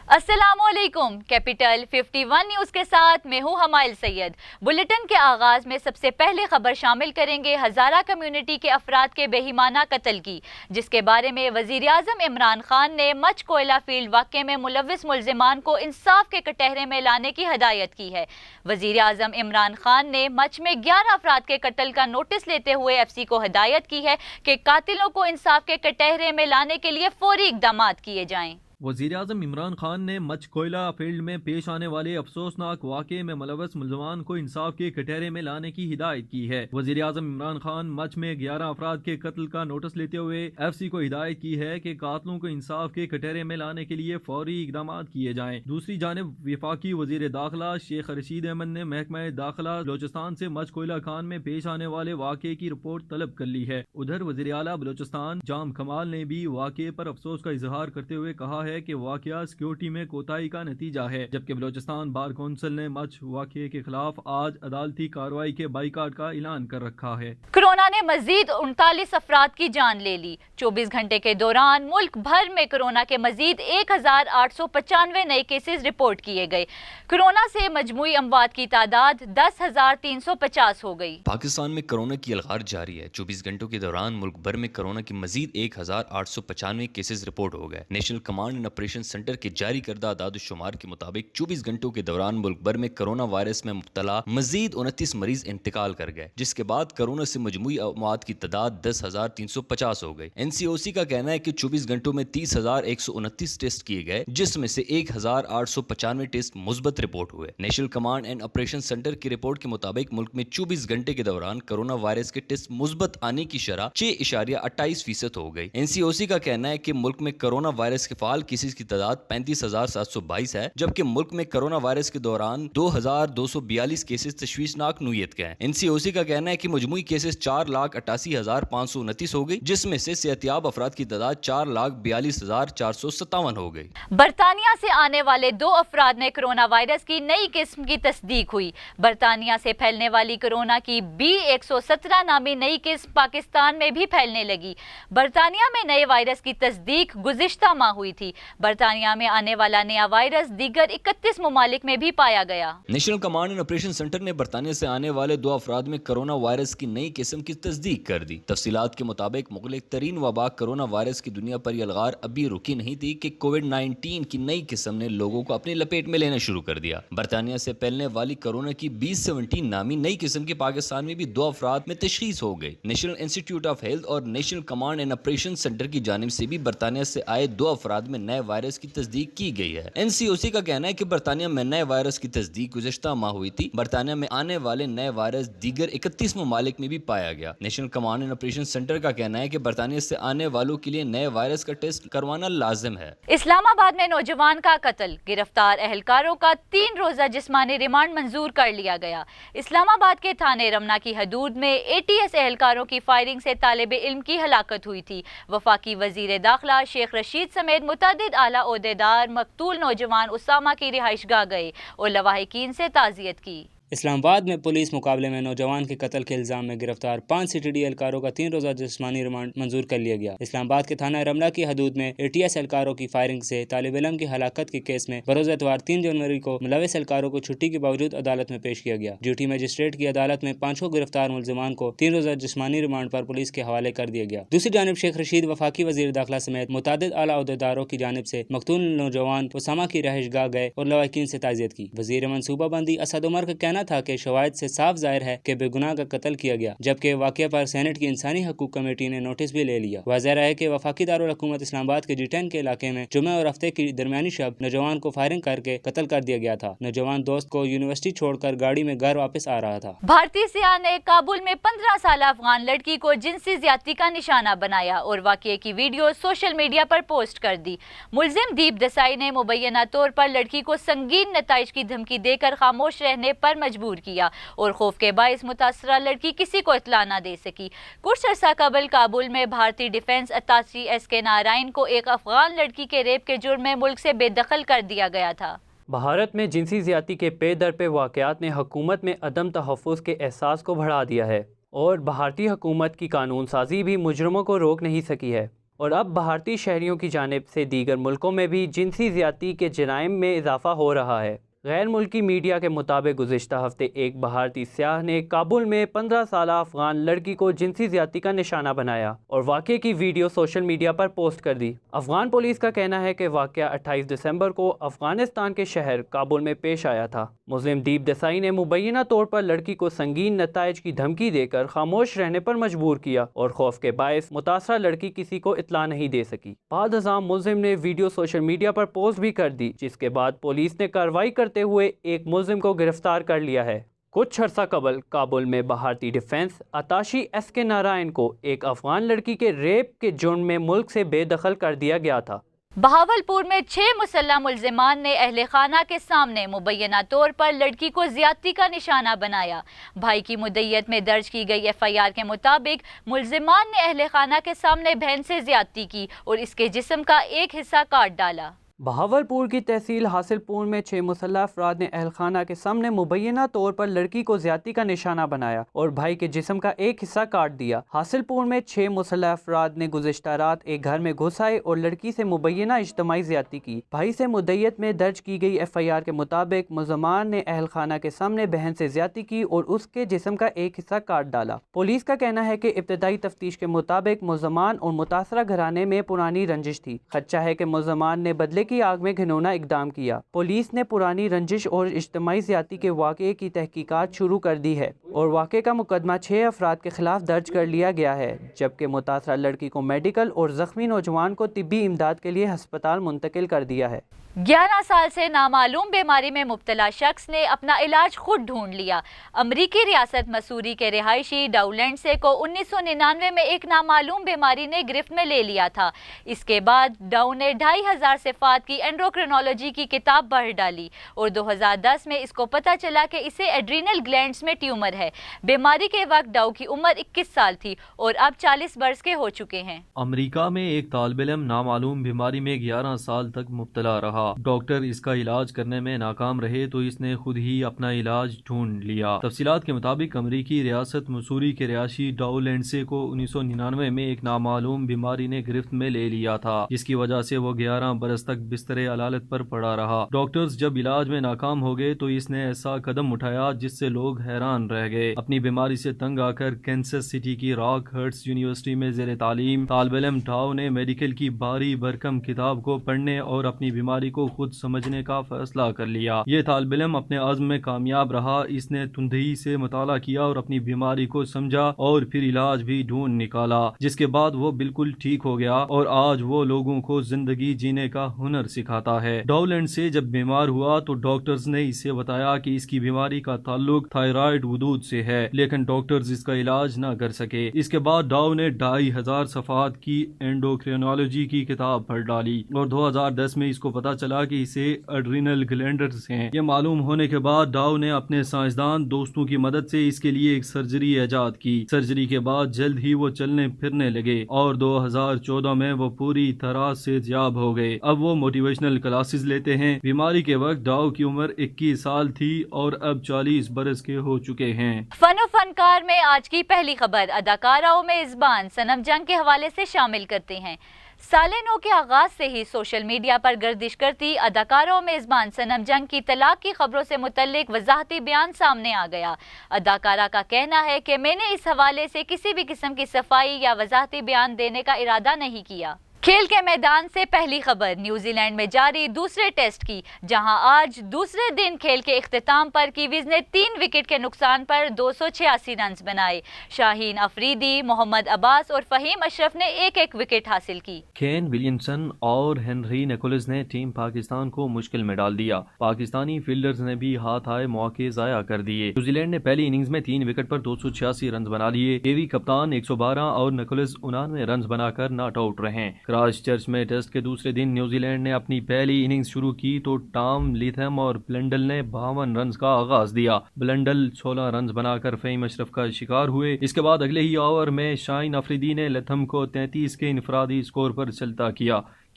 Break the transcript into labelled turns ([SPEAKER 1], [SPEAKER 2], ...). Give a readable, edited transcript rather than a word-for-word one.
[SPEAKER 1] السلام علیکم۔ Capital 51 news کے ساتھ میں ہوں ہمائل سید۔ بلیٹن کے آغاز میں سب سے پہلے خبر شامل کریں گے ہزارہ کمیونٹی کے افراد کے بےایمانہ قتل کی، جس کے بارے میں وزیر اعظم عمران خان نے مچھ کوئلہ فیلڈ واقعے میں ملوث ملزمان کو انصاف کے کٹہرے میں لانے کی ہدایت کی ہے۔ وزیر اعظم عمران خان نے مچھ میں 11 افراد کے قتل کا نوٹس لیتے ہوئے FCC کو ہدایت کی ہے کہ قاتلوں کو انصاف کے کٹہرے میں لانے کے لیے فوری اقدامات کیے جائیں۔
[SPEAKER 2] وزیر اعظم عمران خان نے مچھ کوئلہ فیلڈ میں پیش آنے والے افسوسناک واقعے میں ملوث ملزمان کو انصاف کے کٹہرے میں لانے کی ہدایت کی ہے۔ وزیر اعظم عمران خان مچھ میں 11 افراد کے قتل کا نوٹس لیتے ہوئے FCC کو ہدایت کی ہے کہ قاتلوں کو انصاف کے کٹہرے میں لانے کے لیے فوری اقدامات کیے جائیں۔ دوسری جانب وفاقی وزیر داخلہ شیخ رشید احمد نے محکمہ داخلہ بلوچستان سے مچھ کوئلہ کھان میں پیش آنے والے واقعے کی رپورٹ طلب کر لی ہے۔ ادھر وزیر اعلیٰ بلوچستان جام کمال نے بھی واقعے پر افسوس کا اظہار کرتے ہوئے کہا ہے کہ واقعہ سیکیورٹی میں کوتاہی کا نتیجہ ہے، جبکہ بلوچستان بار کونسل نے مچھ واقعے کے خلاف آج عدالتی کارروائی کے بائیکاٹ کا اعلان کر رکھا ہے۔
[SPEAKER 1] کورونا نے مزید 39 افراد کی جان لے لی۔ 24 گھنٹے کے دوران ملک بھر میں کورونا کے مزید 1895 نئے کیسز رپورٹ کیے گئے۔ کورونا سے مجموعی اموات کی تعداد 10,350 ہو گئی۔
[SPEAKER 3] پاکستان میں کورونا کی الغار جاری ہے۔ 24 گھنٹوں کے دوران ملک بھر میں کورونا کے مزید 1895 کیسز رپورٹ ہو گئے۔ National command and operation centre کے جاری کردہ اعداد و شمار کے مطابق 24 گھنٹوں کے دوران ملک بھر میں کورونا وائرس میں مبتلا مزید 29 مریض انتقال کر گئے، جس کے بعد کورونا سے مجموعی اموات کی تعداد 10,350 ہو گئی۔ NCOC کا کہنا ہے کہ 24 گھنٹوں میں 30,129 ٹیسٹ کیے گئے، جس میں سے 1,895 ٹیسٹ مثبت رپورٹ ہوئے۔ National command and operation centre کی رپورٹ کے مطابق ملک میں 24 گھنٹے کے دوران کورونا وائرس کے ٹیسٹ مثبت آنے کی شرح 6.28% ہو گئی۔ NCOC کا کہنا ہے کہ ملک میں کورونا وائرس کے فعال کیسز کی تعداد 35,722 ہے، جبکہ ملک میں کورونا وائرس کے دوران 2,242 کیسز تشویشناک نوعیت کے ہیں۔ NCOC کا کہنا ہے کہ مجموعی کیسز 4,88,529 ہو گئی، جس میں سے صحتیاب افراد کی تعداد 4,42,457 ہو گئی۔
[SPEAKER 1] برطانیہ سے آنے والے 2 افراد میں کورونا وائرس کی نئی قسم کی تصدیق ہوئی۔ برطانیہ سے پھیلنے والی کورونا کی B117 نامی نئی قسم پاکستان میں بھی پھیلنے لگی۔ برطانیہ میں نئے وائرس کی تصدیق گزشتہ ماہ ہوئی تھی۔ برطانیہ میں آنے والا نیا وائرس دیگر 31 ممالک میں بھی پایا گیا۔
[SPEAKER 3] National command and operation centre نے برطانیہ سے آنے والے 2 افراد میں کورونا وائرس کی نئی قسم کی تصدیق کر دی۔ تفصیلات کے مطابق مغلق ترین وبا کورونا وائرس کی دنیا پر یہ الغار ابھی رکی نہیں تھی کہ کووڈ-19 کی نئی قسم نے لوگوں کو اپنی لپیٹ میں لینا شروع کر دیا۔ برطانیہ سے پھیلنے والی کورونا کی B17 نامی نئی قسم کی پاکستان میں بھی 2 افراد میں تشخیص ہو گئی۔ نیشنل انسٹی ٹیوٹ آف ہیلتھ اور national command and operation centre کی جانب سے بھی برطانیہ سے آئے 2 افراد میں نئے وائرس کی تصدیق کی گئی ہے۔ NCOC کا کہنا ہے کہ برطانیہ میں نئے وائرس کی تصدیق گزشتہ ماہ ہوئی تھی۔ برطانیہ میں آنے والے نئے وائرس دیگر 31 ممالک میں بھی پایا گیا۔ National command and operation centre کا کہنا ہے کہ برطانیہ سے آنے والوں کے لیے نئے وائرس کا ٹیسٹ کروانا لازم ہے۔
[SPEAKER 1] اسلام آباد میں نوجوان کا قتل، گرفتار اہلکاروں کا 3 روزہ جسمانی ریمانڈ منظور کر لیا گیا۔ اسلام آباد کے تھانے رمنا کی حدود میں ATS اہلکاروں کی فائرنگ سے طالب علم کی ہلاکت ہوئی تھی۔ وفاقی وزیر داخلہ شیخ رشید سمیت متعدد اعلیٰ عہدیدار مقتول نوجوان اسامہ کی رہائش گاہ گئے اور لواحقین سے تعزیت کی۔
[SPEAKER 4] اسلام آباد میں پولیس مقابلے میں نوجوان کے قتل کے الزام میں گرفتار 5 CTD اہلکاروں کا 3 روزہ جسمانی ریمانڈ منظور کر لیا گیا۔ اسلام آباد کے تھانہ رملہ کی حدود میں ATS اہلکاروں کی فائرنگ سے طالب علم کی ہلاکت کے کیس میں بروز اتوار 3 جنوری کو ملوث اہلکاروں کو چھٹی کے باوجود عدالت میں پیش کیا گیا۔ ڈیوٹی مجسٹریٹ کی عدالت میں 5 گرفتار ملزمان کو 3 روزہ جسمانی ریمانڈ پر پولیس کے حوالے کر دیا گیا۔ دوسری جانب شیخ رشید وفاقی وزیر داخلہ سمیت متعدد اعلیٰ عہدیداروں کی جانب سے مقتول نوجوان اسامہ کی رہائش گاہ گئے اور لواحقین سے تعزیت کی۔ وزیر منصوبہ بندی اسد عمر کا کہنا تھا کہ شواہد سے صاف ظاہر ہے کہ بے گناہ کا قتل کیا گیا، جبکہ واقعہ پر سینٹ کی انسانی حقوق کمیٹی نے نوٹس بھی لے لیا۔ واضح رہا ہے کہ وفاقی دارالحکومت اسلام آباد کے G10 کے علاقے میں جمعہ اور ہفتے کی درمیانی شب نوجوان کو فائرنگ کر کے قتل کر دیا گیا تھا۔ نوجوان دوست کو یونیورسٹی چھوڑ کر گاڑی میں گھر واپس آ رہا تھا۔
[SPEAKER 1] بھارتی سیاح نے کابل میں 15 سالہ افغان لڑکی کو جنسی زیادتی کا نشانہ بنایا اور واقعے کی ویڈیو سوشل میڈیا پر پوسٹ کر دی۔ ملزم دیپ دسائی نے مبینہ طور پر لڑکی کو سنگین نتائج کی دھمکی دے کر خاموش رہنے پر مجبور کیا اور خوف کے باعث متاثرہ لڑکی کسی کو اطلاع نہ دے سکی۔ کچھ عرصہ قبل کابل میں بھارتی ڈیفنس اتاچی SK نارائن کو ایک افغان لڑکی کے ریپ کے جرم میں ملک سے بے دخل کر دیا گیا تھا۔
[SPEAKER 5] بھارت میں جنسی زیادتی کے پے در پہ واقعات نے حکومت میں عدم تحفظ کے احساس کو بڑھا دیا ہے اور بھارتی حکومت کی قانون سازی بھی مجرموں کو روک نہیں سکی ہے۔ اور اب بھارتی شہریوں کی جانب سے دیگر ملکوں میں بھی جنسی زیادتی کے جرائم میں اضافہ ہو رہا ہے۔ غیر ملکی میڈیا کے مطابق گزشتہ ہفتے ایک بھارتی سیاح نے کابل میں 15 سالہ افغان لڑکی کو جنسی زیادتی کا نشانہ بنایا اور واقعے کی ویڈیو سوشل میڈیا پر پوسٹ کر دی۔ افغان پولیس کا کہنا ہے کہ واقعہ 28 دسمبر کو افغانستان کے شہر کابل میں پیش آیا تھا۔ مسلم دیپ دیسائی نے مبینہ طور پر لڑکی کو سنگین نتائج کی دھمکی دے کر خاموش رہنے پر مجبور کیا اور خوف کے باعث متاثرہ لڑکی کسی کو اطلاع نہیں دے سکی۔ بعد ازاں ملزم نے ویڈیو سوشل میڈیا پر پوسٹ بھی کر دی، جس کے بعد پولیس نے کارروائی کرتے ہوئے ایک ملزم کو گرفتار کر لیا ہے۔ کچھ عرصہ قبل کابل میں بھارتی ڈیفنس اتاشی ایس کے نارائن کو ایک افغان لڑکی کے ریپ کے جرم میں ملک سے بے دخل کر دیا گیا تھا۔
[SPEAKER 1] بہاولپور میں 6 مسلح ملزمان نے اہل خانہ کے سامنے مبینہ طور پر لڑکی کو زیادتی کا نشانہ بنایا۔ بھائی کی مدعیت میں درج کی گئی FIR کے مطابق ملزمان نے اہل خانہ کے سامنے بہن سے زیادتی کی اور اس کے جسم کا ایک حصہ کاٹ ڈالا۔
[SPEAKER 5] بہاولپور کی تحصیل حاصل پور میں 6 مسلح افراد نے اہل خانہ کے سامنے مبینہ طور پر لڑکی کو زیادتی کا نشانہ بنایا اور بھائی کے جسم کا ایک حصہ کاٹ دیا۔ حاصل پور میں 6 مسلح افراد نے گزشتہ رات ایک گھر میں گھس آئے اور لڑکی سے مبینہ اجتماعی زیادتی کی۔ بھائی سے مدعیت میں درج کی گئی FIR کے مطابق ملزمان نے اہل خانہ کے سامنے بہن سے زیادتی کی اور اس کے جسم کا ایک حصہ کاٹ ڈالا۔ پولیس کا کہنا ہے کہ ابتدائی تفتیش کے مطابق ملزمان اور متاثرہ گھرانے میں پرانی رنجش تھی۔ خدشہ ہے کہ ملزمان نے بدلے کی آگ میں گھناؤنا اقدام کیا۔ پولیس نے پرانی رنجش اور اجتماعی زیادتی کے واقعے کی تحقیقات شروع کر دی ہے اور واقعے کا مقدمہ 6 افراد کے خلاف درج کر لیا گیا ہے، جبکہ متاثرہ لڑکی کو میڈیکل اور زخمی نوجوان کو طبی امداد کے لیے ہسپتال منتقل کر دیا ہے۔
[SPEAKER 1] 11 سال سے نامعلوم بیماری میں مبتلا شخص نے اپنا علاج خود ڈھونڈ لیا۔ امریکی ریاست مسوری کے رہائشی ڈاولینڈسے کو 1999 میں ایک نامعلوم بیماری نے گرفت میں لے لیا تھا۔ اس کے بعد ڈاؤ نے 2500 صفحات کی اینڈوکرینالوجی کی کتاب پڑھ ڈالی اور 2010 میں اس کو پتہ چلا کہ اسے ایڈرینل گلینڈز میں ٹیومر ہے۔ بیماری کے وقت ڈاؤ کی عمر 21 سال تھی اور اب 40 برس کے ہو چکے ہیں۔
[SPEAKER 2] امریکہ میں ایک طالب علم نامعلوم بیماری میں 11 سال تک مبتلا رہا۔ ڈاکٹر اس کا علاج کرنے میں ناکام رہے تو اس نے خود ہی اپنا علاج ڈھونڈ لیا۔ تفصیلات کے مطابق امریکی ریاست مسوری کے رہائشی ڈاؤ لینڈسے کو 1999 میں ایک نامعلوم بیماری نے گرفت میں لے لیا تھا، جس کی وجہ سے وہ 11 برس تک بستر علالت پر پڑا رہا۔ ڈاکٹرز جب علاج میں ناکام ہو گئے تو اس نے ایسا قدم اٹھایا جس سے لوگ حیران رہ گئے۔ اپنی بیماری سے تنگ آ کر کینسس سٹی کی راک ہرٹس یونیورسٹی میں زیر تعلیم طالب علم ڈاؤ نے میڈیکل کی بھاری بھرکم کتاب کو پڑھنے اور اپنی بیماری کو خود سمجھنے کا فیصلہ کر لیا۔ یہ طالب علم اپنے عزم میں کامیاب رہا۔ اس نے تندہی سے مطالعہ کیا اور اپنی بیماری کو سمجھا اور پھر علاج بھی ڈھونڈ نکالا، جس کے بعد وہ بالکل ٹھیک ہو گیا اور آج وہ لوگوں کو زندگی جینے کا ہنر سکھاتا ہے۔ ڈاولینڈ سے جب بیمار ہوا تو ڈاکٹرز نے اسے بتایا کہ اس کی بیماری کا تعلق تھائرائیڈ غدود سے ہے، لیکن ڈاکٹرز اس کا علاج نہ کر سکے۔ اس کے بعد ڈاؤ نے 2500 صفحات کی اینڈوکرینالوجی کی کتاب پڑھ ڈالی اور 2010 میں اس کو پتا چلا کہ اسے ایڈرینل گلینڈرز ہیں۔ یہ معلوم ہونے کے بعد ڈاؤ نے اپنے سائنسدان دوستوں کی مدد سے اس کے لیے ایک سرجری ایجاد کی۔ سرجری کے بعد جلد ہی وہ چلنے پھرنے لگے اور 2014 میں وہ پوری طرح سے صحتیاب ہو گئے۔ اب وہ موٹیویشنل کلاسز لیتے ہیں۔ بیماری کے وقت ڈاؤ کی عمر 21 سال تھی اور اب 40 برس کے ہو چکے ہیں۔
[SPEAKER 1] فن و فنکار میں آج کی پہلی خبر اداکارہ میزبان صنم جنگ کے حوالے سے شامل کرتے ہیں۔ سال نو کے آغاز سے ہی سوشل میڈیا پر گردش کرتی اداکارہ و میزبان صنم جنگ کی طلاق کی خبروں سے متعلق وضاحتی بیان سامنے آ گیا۔ اداکارہ کا کہنا ہے کہ میں نے اس حوالے سے کسی بھی قسم کی صفائی یا وضاحتی بیان دینے کا ارادہ نہیں کیا۔ کھیل کے میدان سے پہلی خبر نیوزی لینڈ میں جاری دوسرے ٹیسٹ کی، جہاں آج دوسرے دن کھیل کے اختتام پر کیویز نے 3 وکٹ کے نقصان پر 286 رنز بنائے۔ شاہین افریدی، محمد عباس اور فہیم اشرف نے ایک ایک وکٹ حاصل کی۔
[SPEAKER 2] کین ولیمسن اور ہنری نیکولز نے ٹیم پاکستان کو مشکل میں ڈال دیا۔ پاکستانی فیلڈرز نے بھی ہاتھ آئے موقع ضائع کر دیے۔ نیوزی لینڈ نے پہلی اننگز میں 3 وکٹ پر 286 رنز بنا لیے۔ کیوی کپتان 112 اور نیکولز 99 رنز بنا کر ناٹ آؤٹ رہے۔ کرائسٹ چرچ میں ٹیسٹ کے دوسرے دن نیوزی لینڈ نے اپنی پہلی اننگز شروع کی تو ٹام لیتھم اور بلنڈل نے 52 رنز کا آغاز دیا۔ بلنڈل 16 رنز بنا کر فہیم اشرف کا شکار ہوئے۔ اس کے بعد اگلے ہی اوور میں شاہین افریدی نے لیتھم کو 33 کے انفرادی سکور پر چلتا کیا۔